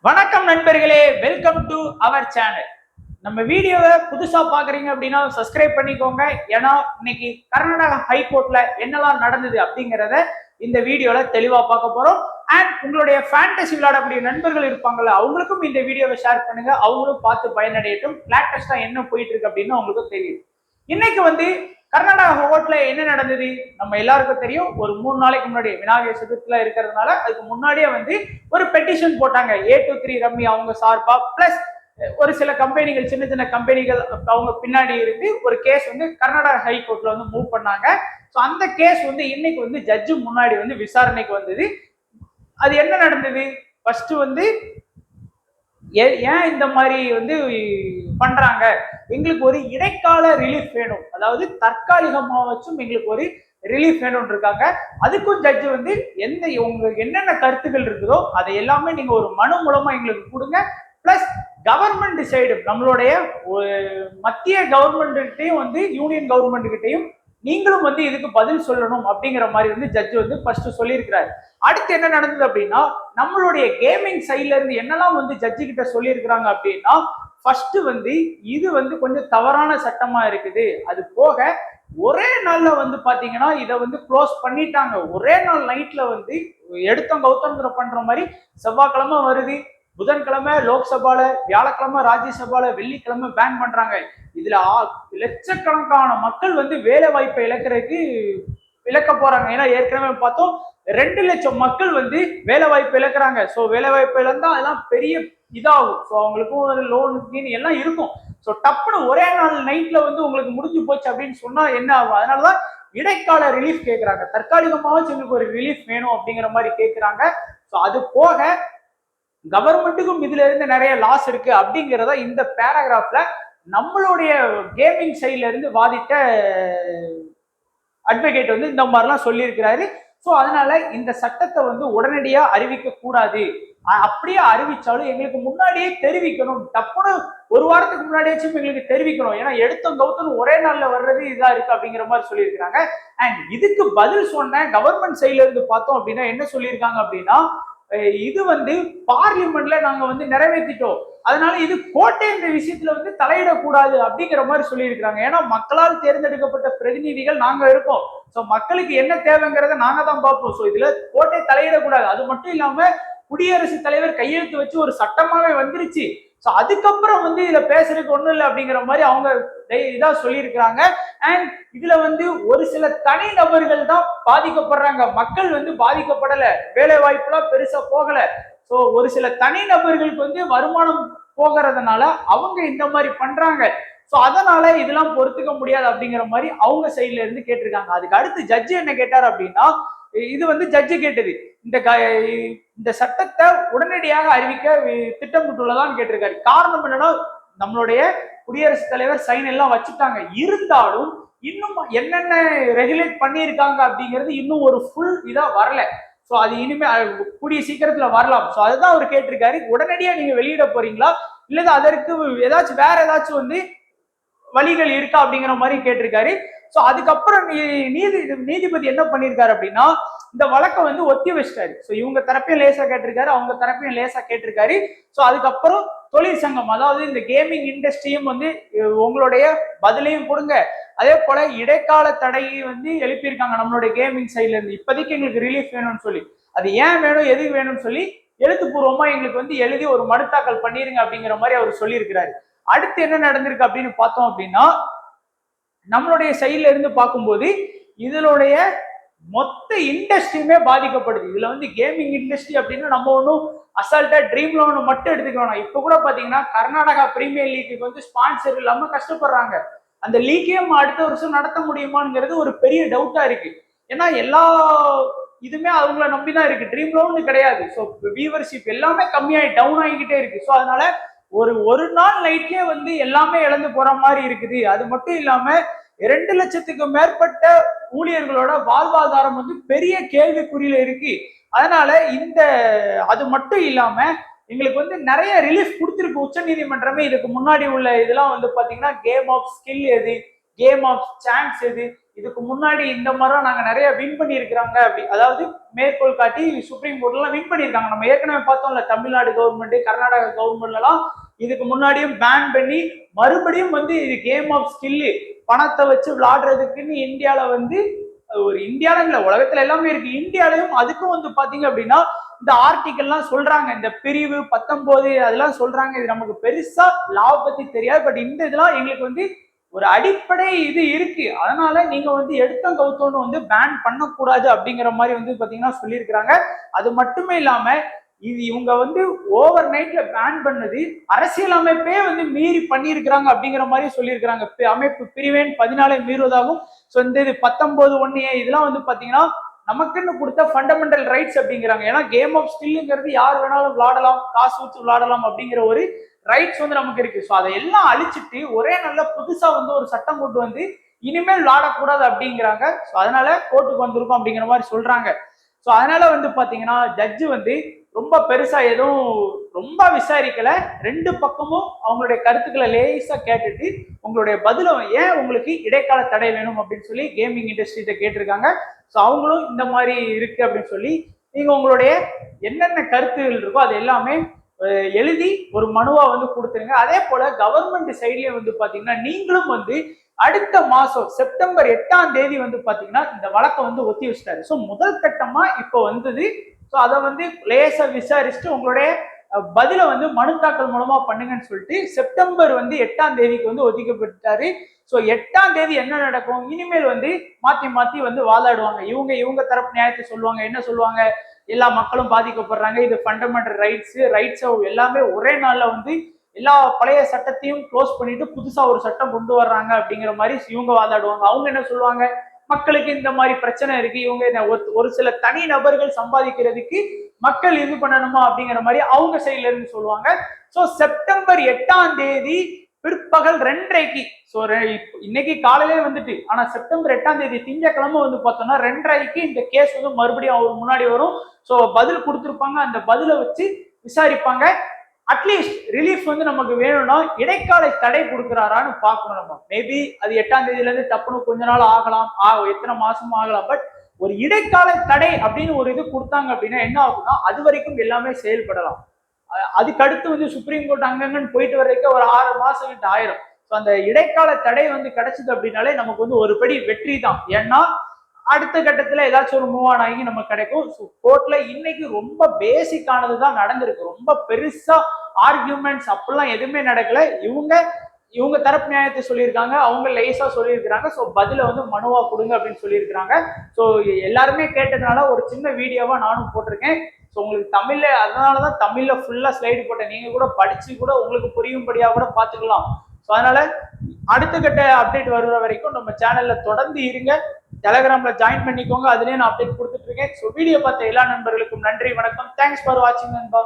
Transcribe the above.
வணக்கம் நண்பர்களே, welcome to our channel. நம்ம வீடியோவை புதுசா பாக்குறீங்க அப்படின்னா சப்ஸ்கிரைப் பண்ணிக்கோங்க. ஏன்னா இன்னைக்கு கர்நாடகா ஹைகோர்ட்ல என்னெல்லாம் நடந்தது அப்படிங்கிறத இந்த வீடியோல தெளிவா பார்க்க போறோம். அண்ட் உங்களுடைய ஃபேண்டசி விளையாடக்கூடிய நண்பர்கள் இருப்பாங்கல்ல, அவங்களுக்கும் இந்த வீடியோவை ஷேர் பண்ணுங்க. அவங்களும் பார்த்து பயனடையட்டும். லேட்டஸ்டா என்ன போயிட்டு இருக்கு அப்படின்னு அவங்களுக்கும் தெரியும். இன்னைக்கு கர்நாடகா கோர்ட்ல என்ன நடந்தது நம்ம எல்லாருக்கும் தெரியும். ஒரு 3 நாளைக்கு முன்னாடி விநாயகர் சதுர்த்தியில இருக்கிறதுனால அதுக்கு முன்னாடியே ஒரு பெட்டிஷன் போட்டாங்க. A23 ரம்மி அவங்க சார்பா பிளஸ் ஒரு சில கம்பெனிகள், சின்ன சின்ன கம்பெனிகள் அவங்க பின்னாடி இருந்து ஒரு கேஸ் கர்நாடகா ஹைகோர்ட்ல மூவ் பண்ணாங்க. ஸோ அந்த கேஸ் இன்னைக்கு ஜட்ஜு முன்னாடி விசாரணைக்கு வந்தது. அது என்ன நடந்தது? ஃபர்ஸ்ட் ஏன் இந்த மாதிரி பண்றாங்க, எங்களுக்கு ஒரு இடைக்கால ரிலீஃப் வேணும், அதாவது தற்காலிகமா வச்சும் எங்களுக்கு ஒரு ரிலீஃப் வேணும் இருக்காங்க. அதுக்கும் ஜட்ஜு எந்த உங்களுக்கு என்னென்ன கருத்துக்கள் இருக்குதோ அதை எல்லாமே நீங்க ஒரு மனு மூலமா எங்களுக்கு கொடுங்க. பிளஸ் கவர்மெண்ட் டிசைடு, நம்மளுடைய மத்திய கவர்மெண்ட் யூனியன் கவர்மெண்ட் கிட்டையும் நீங்களும் இதுக்கு பதில் சொல்லணும் அப்படிங்கிற மாதிரி ஜட்ஜு ஃபர்ஸ்ட் சொல்லியிருக்கிறாரு. அடுத்து என்ன நடந்தது அப்படின்னா, நம்மளுடைய கேமிங் சைட்ல இருந்து என்னெல்லாம் ஜட்ஜு கிட்ட சொல்லியிருக்கிறாங்க அப்படின்னா, ஃபர்ஸ்ட் இது கொஞ்சம் தவறான சட்டமா இருக்குது. அது போக ஒரே நாள்ல பாத்தீங்கன்னா இதை க்ளோஸ் பண்ணிட்டாங்க. ஒரே நாள் நைட்ல எடுத்தோம் கௌத்தங்கிற பண்ற மாதிரி செவ்வாய்க்கிழமை வருது, புதன்கிழமை லோக்சபால, வியாழக்கிழமை ராஜ்யசபால, வெள்ளிக்கிழமை பேன் பண்றாங்க. இதுல லட்சக்கணக்கான மக்கள் வேலை வாய்ப்பை இழக்க போறாங்க. ஏன்னா ஏற்கனவே பார்த்தோம் 2 லட்சம் மக்கள் வேலை வாய்ப்பு இழக்கிறாங்க. ஸோ வேலை வாய்ப்பு இழந்தா அதெல்லாம் பெரிய இதாகும். ஸோ அவங்களுக்கும் ஒரு லோன் எல்லாம் இருக்கும். ஸோ டப்புன்னு ஒரே நாள் நைட்ல உங்களுக்கு முடிஞ்சு போச்சு அப்படின்னு சொன்னா என்ன ஆகும்? அதனாலதான் இடைக்கால ரிலீஃப் கேட்கிறாங்க. தற்காலிகமாவது எங்களுக்கு ஒரு ரிலீஃப் வேணும் அப்படிங்கிற மாதிரி கேட்கிறாங்க. ஸோ அது போக கவர்மெண்ட்டுக்கும் இதுல இருந்து நிறைய லாஸ் இருக்கு அப்படிங்கிறத இந்த பேராகிராஃப்ல நம்மளுடைய கேமிங் சைட்ல இருந்து வாதிட்ட அட்வொகேட் இந்த மாதிரிலாம் சொல்லியிருக்கிறாரு. ஸோ அதனால இந்த சட்டத்தை உடனடியா அறிவிக்க கூடாது. அப்படியே அறிவிச்சாலும் எங்களுக்கு முன்னாடியே தெரிவிக்கணும். டப்புன்னு ஒரு வாரத்துக்கு முன்னாடியாச்சும் எங்களுக்கு தெரிவிக்கணும். ஏன்னா எடுத்தோம் கௌத்தம் ஒரே நாள்ல வர்றது இதா இருக்கு அப்படிங்கிற மாதிரி சொல்லியிருக்கிறாங்க. அண்ட் இதுக்கு பதில் சொன்ன கவர்மெண்ட் சைட்ல இருந்து பார்த்தோம் அப்படின்னா என்ன சொல்லியிருக்காங்க அப்படின்னா, இது பார்லிமெண்ட்ல நாங்க நிறைவேற்றிட்டோம், அதனால இது கோட்டை என்ற விஷயத்துல தலையிடக்கூடாது அப்படிங்கிற மாதிரி சொல்லியிருக்கிறாங்க. ஏன்னா மக்களால் தேர்ந்தெடுக்கப்பட்ட பிரதிநிதிகள் நாங்க இருக்கோம். ஸோ மக்களுக்கு என்ன தேவைங்கிறத நாங்க தான் பார்ப்போம். ஸோ இதுல கோட்டை தலையிடக்கூடாது. அது மட்டும் இல்லாம குடியரசுத் தலைவர் கையெழுத்து வச்சு ஒரு சட்டமாவே வந்துருச்சு. ஸோ அதுக்கப்புறம் இதுல பேசுறதுக்கு ஒண்ணும் இல்லை அப்படிங்கிற மாதிரி அவங்க இதா சொல்லியிருக்கிறாங்க. அண்ட் இதுல ஒரு சில தனி நபர்கள் தான் பாதிக்கப்படுறாங்க. மக்கள் பாதிக்கப்படல, வேலை வாய்ப்புலாம் பெருசா போகல. ஸோ ஒரு சில தனி நபர்களுக்கு வருமானம் போகிறதுனால அவங்க இந்த மாதிரி பண்றாங்க. ஸோ அதனால இதெல்லாம் பொறுத்துக்க முடியாது அப்படிங்கிற மாதிரி அவங்க சைட்ல இருந்து கேட்டிருக்காங்க. அதுக்கு அடுத்து ஜட்ஜு என்ன கேட்டார் அப்படின்னா, இது ஜட்ஜு கேட்டது, இந்த சட்டத்தை உடனடியாக அறிவிக்க திட்டமிட்டுள்ளதான்னு கேட்டிருக்காரு. காரணம் என்னன்னா, நம்மளுடைய குடியரசுத் தலைவர் சைன் எல்லாம் வச்சுட்டாங்க. இருந்தாலும் இன்னும் என்னென்ன ரெகுலேட் பண்ணியிருக்காங்க அப்படிங்கிறது இன்னும் ஒரு ஃபுல் இதா வரல. ஸோ அது இனிமே கூடிய சீக்கிரத்துல வரலாம். ஸோ அதுதான் அவர் கேட்டிருக்காரு. உடனடியா நீங்க வெளியிட போறீங்களா, இல்லது அதற்கு ஏதாச்சும் வேற ஏதாச்சும் வழிகள் இருக்கா அப்படிங்கிற மாதிரி கேட்டிருக்காரு. ஸோ அதுக்கப்புறம் நீதிபதி என்ன பண்ணியிருக்காரு அப்படின்னா, இந்த வழக்கை ஒத்தி வச்சிட்டாரு. ஸோ இவங்க தரப்பையும் லேசா கேட்டிருக்காரு, அவங்க தரப்பையும் லேசா கேட்டிருக்காரு. ஸோ அதுக்கப்புறம் தொழிற்சங்கம், அதாவது இந்த கேமிங் இண்டஸ்ட்ரியும் உங்களுடைய பதிலையும் கொடுங்க. அதே போல இடைக்கால தடையை எழுப்பியிருக்காங்க நம்மளுடைய கேமிங் சைட்ல இருந்து. இப்போதைக்கு எங்களுக்கு ரிலீஃப் வேணும்னு சொல்லி, அது ஏன் வேணும், எது வேணும்னு சொல்லி எழுத்துப்பூர்வமா எங்களுக்கு எழுதி ஒரு மனு தாக்கல் பண்ணிருங்க அப்படிங்கிற மாதிரி அவர் சொல்லியிருக்கிறாரு. அடுத்து என்ன நடந்திருக்கு அப்படின்னு பார்த்தோம் அப்படின்னா, நம்மளுடைய சைட்ல இருந்து பார்க்கும்போது இதனுடைய மொத்த இண்டஸ்ட்ரியுமே பாதிக்கப்படுது. இதுல கேமிங் இண்டஸ்ட்ரி அப்படின்னா நம்ம ஒன்றும் அசால்ட்டா ட்ரீம் லோன் மட்டும் எடுத்துக்கணும். இப்ப கூட பாத்தீங்கன்னா கர்நாடகா பிரீமியர் லீக்கு ஸ்பான்சர் இல்லாம கஷ்டப்படுறாங்க. அந்த லீக்கையும் அடுத்த வருஷம் நடத்த முடியுமாங்கிறது ஒரு பெரிய டவுட்டா இருக்கு. ஏன்னா எல்லா இதுமே அவங்கள நம்பிதான் இருக்கு, ட்ரீம் லோன் கிடையாது. ஸோ வியூவர்ஷிப் எல்லாமே கம்மியாகி டவுன் ஆகிக்கிட்டே இருக்கு. ஸோ அதனால ஒரு நாள் நைட்லயே எல்லாமே இழந்து போற மாதிரி இருக்குது. அது மட்டும் இல்லாம 2 லட்சத்துக்கு மேற்பட்ட ஊழியர்களோட வாழ்வாதாரம் பெரிய கேள்விக்குறியில இருக்கு. அதனால அது மட்டும் இல்லாம எங்களுக்கு நிறைய ரிலீஃப் கொடுத்திருக்கு உச்ச நீதிமன்றமே. இதுக்கு முன்னாடி உள்ள இதெல்லாம் பாத்தீங்கன்னா கேம் ஆஃப் ஸ்கில் எது, கேம் ஆஃப் சான்ஸ் எது, இதுக்கு முன்னாடி இந்த மாதிரி நாங்க நிறைய வின் பண்ணியிருக்கிறாங்க அப்படி, அதாவது மேற்கோள் காட்டி சுப்ரீம் கோர்ட்ல எல்லாம் வின் பண்ணியிருக்காங்க. நம்ம ஏற்கனவே பார்த்தோம்ல, தமிழ்நாடு கவர்மெண்ட், கர்நாடகா கவர்மெண்ட்ல எல்லாம் இதுக்கு முன்னாடியும் பேன் பண்ணி மறுபடியும் வந்து இது கேம் ஆஃப் ஸ்கில்லு, பணத்தை வச்சு விளையாடுறதுக்குன்னு இந்தியால வந்து ஒரு இந்தியால உலகத்துல எல்லாமே இருக்கு, இந்தியாலையும் அதுக்கும் வந்து பாத்தீங்க அப்படின்னா இந்த ஆர்டிக்கல்லாம் சொல்றாங்க, இந்த பிரிவு 19 அதெல்லாம் சொல்றாங்க. இது நமக்கு பெருசா லாப பத்தி தெரியாது, பட் இந்த இதெல்லாம் எங்களுக்கு வந்து ஒரு அடிப்படை இது இருக்கு, அதனால நீங்க வந்து எடுத்தம் கவுத்தோன்னு வந்து பேன் பண்ணக்கூடாது அப்படிங்கிற மாதிரி வந்து பாத்தீங்கன்னா சொல்லியிருக்கிறாங்க. அது மட்டுமே இல்லாம இது இவங்க வந்து ஓவர் நைட்ல பேன் பண்ணது அரசியல் அமைப்பே வந்து மீறி பண்ணியிருக்கிறாங்க அப்படிங்கிற மாதிரி சொல்லியிருக்கிறாங்க. அமைப்பு பிரிவேன் 14 மீறுவதாகவும், ஸோ இந்த இது 19(1) இதெல்லாம் வந்து பாத்தீங்கன்னா நமக்குன்னு கொடுத்த ஃபண்டமெண்டல் ரைட்ஸ் அப்படிங்கிறாங்க. ஏன்னா கேம் ஆஃப் ஸ்கில்லுங்கிறது யார் வேணாலும் விளையாடலாம், காசு வச்சு விளையாடலாம் அப்படிங்கிற ஒரு ரைட்ஸ் வந்து நமக்கு இருக்கு. ஸோ அதை எல்லாம் அழிச்சிட்டு ஒரே நல்ல புதுசா வந்து ஒரு சட்டம் கொண்டு வந்து இனிமேல் விளையாடக்கூடாது அப்படிங்கிறாங்க. ஸோ அதனால கோர்ட்டுக்கு வந்திருக்கோம் அப்படிங்கிற மாதிரி சொல்றாங்க. ஸோ அதனால வந்து பாத்தீங்கன்னா ஜட்ஜு வந்து ரொம்ப பெருசா எதுவும் ரொம்ப விசாரிக்கல, ரெண்டு பக்கமும் அவங்களுடைய கருத்துக்களை லேசா கேட்டுட்டு உங்களுடைய பதிலும் ஏன் உங்களுக்கு இடைக்கால தடை வேணும் அப்படின்னு சொல்லி கேமிங் இண்டஸ்ட்ரியிட்ட கேட்டிருக்காங்க. ஸோ அவங்களும் இந்த மாதிரி இருக்கு அப்படின்னு சொல்லி நீங்க உங்களுடைய என்னென்ன கருத்துகள் இருக்கோ அது எல்லாமே எழுதி ஒரு மனுவா வந்து கொடுத்துருங்க. அதே போல கவர்மெண்ட் சைட்லயே வந்து பாத்தீங்கன்னா நீங்களும் வந்து அடுத்த மாசம் செப்டம்பர் 8 வந்து பாத்தீங்கன்னா இந்த வழக்கை வந்து ஒத்தி வச்சிட்டாரு. ஸோ முதல் கட்டமா இப்போ வந்தது. ஸோ அதை வந்து லேசா விசாரிச்சுட்டு உங்களுடைய பதில வந்து மனு தாக்கல் மூலமா பண்ணுங்கன்னு சொல்லிட்டு செப்டம்பர் வந்து 8 வந்து ஒதுக்கப்பட்டாரு. ஸோ 8 என்ன நடக்கும், இனிமேல் வந்து மாத்தி மாத்தி வந்து வாதாடுவாங்க. இவங்க தரப்பு நியாயத்தை சொல்லுவாங்க, என்ன சொல்லுவாங்க, எல்லா மக்களும் பாதிக்கப்படுறாங்க, இது ஃபண்டமெண்டல் ரைட்ஸ் எல்லாமே ஒரே நாள்ல வந்து எல்லா பழைய சட்டத்தையும் க்ளோஸ் பண்ணிட்டு புதுசா ஒரு சட்டம் கொண்டு வர்றாங்க அப்படிங்கிற மாதிரி இவங்க வாதாடுவாங்க. அவங்க என்ன சொல்லுவாங்க, மக்களுக்கு இந்த மாதிரி பிரச்சனை இருக்கு, இவங்க ஒரு சில தனி நபர்கள் சம்பாதிக்கிறதுக்கு மக்கள் இது பண்ணணுமா அப்படிங்கிற மாதிரி அவங்க சைட்ல இருந்து சொல்லுவாங்க. ஸோ செப்டம்பர் 8 பிற்பகல் 2:30, ஸோ இன்னைக்கு காலையிலே வந்துட்டு, ஆனா செப்டம்பர் 8 திங்கட்கிழமை வந்து பார்த்தோம்னா 2:30 இந்த கேஸ் வந்து மறுபடியும் அவர் முன்னாடி வரும். ஸோ பதில் கொடுத்துருப்பாங்க, அந்த பதிலை வச்சு விசாரிப்பாங்க. அட்லீஸ்ட் ரிலீஃப் வந்து நமக்கு வேணும்னா இடைக்கால தடை கொடுக்குறாரான்னு பார்க்கணும். நம்ம மேபி அது 8 இருந்து டப்புன்னு கொஞ்ச நாள் ஆகலாம், எத்தனை மாசமும் ஆகலாம், பட் ஒரு இடைக்கால தடை அப்படின்னு ஒரு இது கொடுத்தாங்க அப்படின்னா என்ன ஆகும்னா அது வரைக்கும் எல்லாமே செயல்படலாம். அதுக்கு அடுத்து வந்து சுப்ரீம் கோர்ட் அங்கங்கன்னு போயிட்டு வரைக்கும் ஒரு 6 மாசம் கிட்ட ஆயிரும். ஸோ அந்த இடைக்கால தடை வந்து கிடைச்சது அப்படின்னாலே நமக்கு வந்து ஒரு படி வெற்றி தான். ஏன்னா அடுத்த கட்டத்துல ஏதாச்சும் ஒரு மூவ் ஆன் ஆகி நமக்கு கிடைக்கும். ஸோ கோர்ட்ல இன்னைக்கு ரொம்ப பேசிக்கானது தான் நடந்திருக்கு, ரொம்ப பெருசா ஆர்கியூமெண்ட்ஸ் அப்படிலாம் எதுவுமே நடக்கல. இவங்க தரப்பு நியாயத்தை சொல்லியிருக்காங்க, அவங்க லேசா சொல்லியிருக்கிறாங்க. ஸோ பதில வந்து மனுவா கொடுங்க அப்படின்னு சொல்லியிருக்கிறாங்க. ஸோ எல்லாருமே கேட்டதுனால ஒரு சின்ன வீடியோவா நானும் போட்டிருக்கேன். ஸோ உங்களுக்கு தமிழ்ல, அதனாலதான் தமிழ்ல ஃபுல்லா ஸ்லைடு போட்டேன், நீங்க கூட படிச்சு கூட உங்களுக்கு புரியும்படியா கூட பாத்துக்கலாம். ஸோ அதனால அடுத்த கட்ட அப்டேட் வருகிற வரைக்கும் நம்ம சேனல்ல தொடர்ந்து இருங்க, டெலகிராம்ல ஜாயின் பண்ணிக்கோங்க, அதுலயே நான் அப்டேட் கொடுத்துட்டு இருக்கேன். ஸோ வீடியோ பார்த்த எல்லா நண்பர்களுக்கும் நன்றி, வணக்கம், தேங்க்ஸ் ஃபார் வாட்சிங் நண்பா.